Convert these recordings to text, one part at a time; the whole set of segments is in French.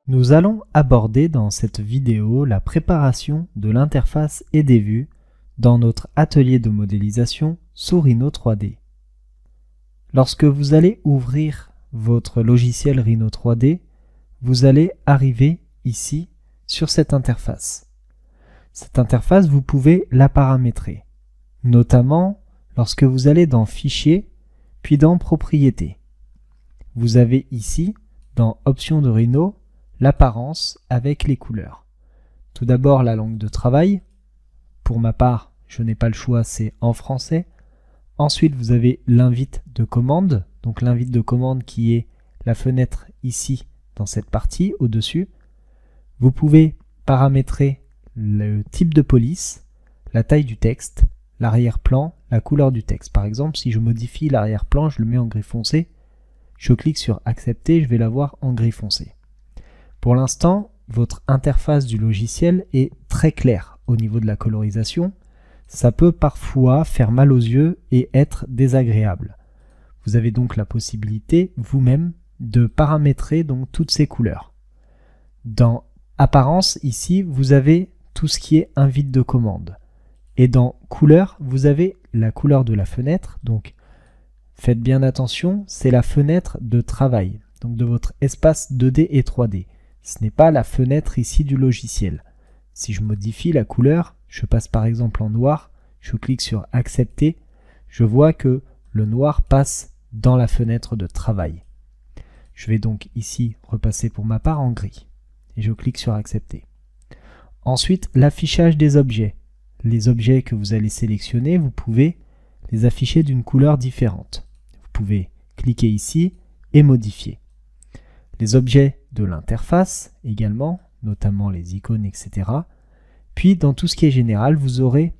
Nous allons aborder dans cette vidéo la préparation de l'interface et des vues dans notre atelier de modélisation sous Rhino 3D. Lorsque vous allez ouvrir votre logiciel Rhino 3D, vous allez arriver ici sur cette interface. Cette interface, vous pouvez la paramétrer, notamment lorsque vous allez dans Fichier, puis dans Propriétés. Vous avez ici, dans Options de Rhino, l'apparence avec les couleurs. Tout d'abord la langue de travail. Pour ma part, je n'ai pas le choix, c'est en français. Ensuite, vous avez l'invite de commande. Donc l'invite de commande qui est la fenêtre ici dans cette partie au-dessus. Vous pouvez paramétrer le type de police, la taille du texte, l'arrière-plan, la couleur du texte. Par exemple, si je modifie l'arrière-plan, je le mets en gris foncé. Je clique sur accepter, je vais l'avoir en gris foncé. Pour l'instant, votre interface du logiciel est très claire au niveau de la colorisation. Ça peut parfois faire mal aux yeux et être désagréable. Vous avez donc la possibilité vous-même de paramétrer donc toutes ces couleurs. Dans Apparence, ici, vous avez tout ce qui est invite de commande. Et dans Couleur, vous avez la couleur de la fenêtre. Donc, faites bien attention, c'est la fenêtre de travail, donc de votre espace 2D et 3D. Ce n'est pas la fenêtre ici du logiciel. Si je modifie la couleur, je passe par exemple en noir, je clique sur accepter, je vois que le noir passe dans la fenêtre de travail. Je vais donc ici repasser pour ma part en gris et je clique sur accepter. Ensuite, l'affichage des objets. Les objets que vous allez sélectionner, vous pouvez les afficher d'une couleur différente. Vous pouvez cliquer ici et modifier. Les objets de l'interface également, notamment les icônes, etc. Puis dans tout ce qui est général, vous aurez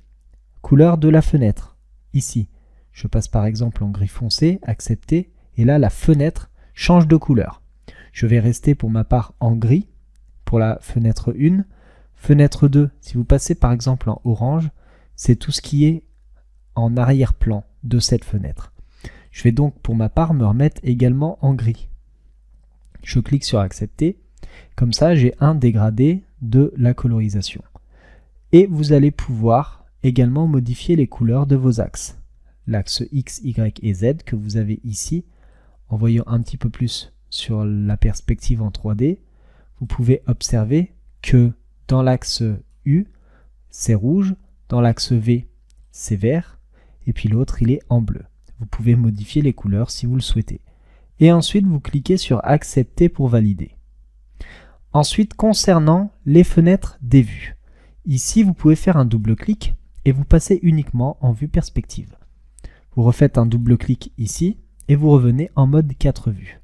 couleur de la fenêtre. Ici, je passe par exemple en gris foncé, accepter, et là la fenêtre change de couleur. Je vais rester pour ma part en gris pour la fenêtre 1. Fenêtre 2, si vous passez par exemple en orange, c'est tout ce qui est en arrière-plan de cette fenêtre. Je vais donc pour ma part me remettre également en gris. Je clique sur accepter, comme ça j'ai un dégradé de la colorisation. Et vous allez pouvoir également modifier les couleurs de vos axes. L'axe X, Y et Z que vous avez ici, en voyant un petit peu plus sur la perspective en 3D, vous pouvez observer que dans l'axe U, c'est rouge, dans l'axe V, c'est vert, et puis l'autre il est en bleu. Vous pouvez modifier les couleurs si vous le souhaitez. Et ensuite, vous cliquez sur accepter pour valider. Ensuite, concernant les fenêtres des vues. Ici, vous pouvez faire un double-clic et vous passez uniquement en vue perspective. Vous refaites un double-clic ici et vous revenez en mode 4 vues.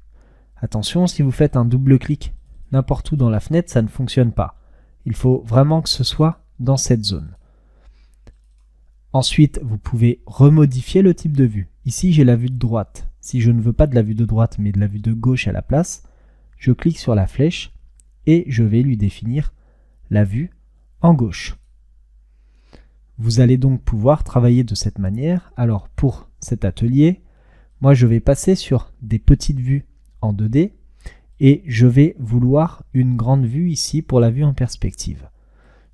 Attention, si vous faites un double-clic n'importe où dans la fenêtre, ça ne fonctionne pas. Il faut vraiment que ce soit dans cette zone. Ensuite, vous pouvez remodifier le type de vue. Ici, j'ai la vue de droite. Si je ne veux pas de la vue de droite, mais de la vue de gauche à la place, je clique sur la flèche et je vais lui définir la vue en gauche. Vous allez donc pouvoir travailler de cette manière. Alors, pour cet atelier, moi, je vais passer sur des petites vues en 2D et je vais vouloir une grande vue ici pour la vue en perspective.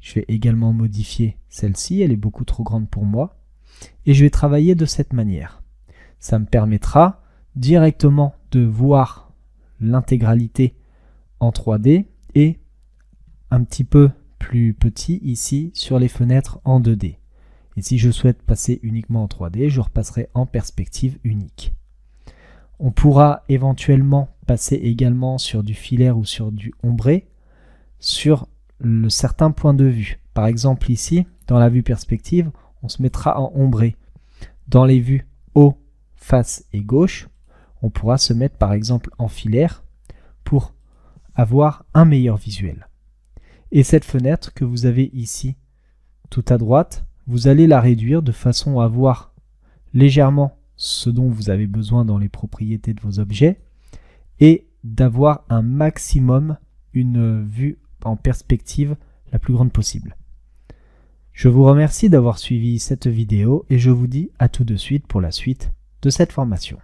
Je vais également modifier celle-ci, elle est beaucoup trop grande pour moi. Et je vais travailler de cette manière. Ça me permettra directement de voir l'intégralité en 3D et un petit peu plus petit ici sur les fenêtres en 2D. Et si je souhaite passer uniquement en 3D, je repasserai en perspective unique. On pourra éventuellement passer également sur du filaire ou sur du ombré sur certains points de vue. Par exemple ici, dans la vue perspective, on se mettra en ombré. Dans les vues haut, face et gauche, on pourra se mettre par exemple en filaire pour avoir un meilleur visuel. Et cette fenêtre que vous avez ici, tout à droite, vous allez la réduire de façon à voir légèrement ce dont vous avez besoin dans les propriétés de vos objets et d'avoir un maximum une vue en perspective la plus grande possible. Je vous remercie d'avoir suivi cette vidéo et je vous dis à tout de suite pour la suite de cette formation.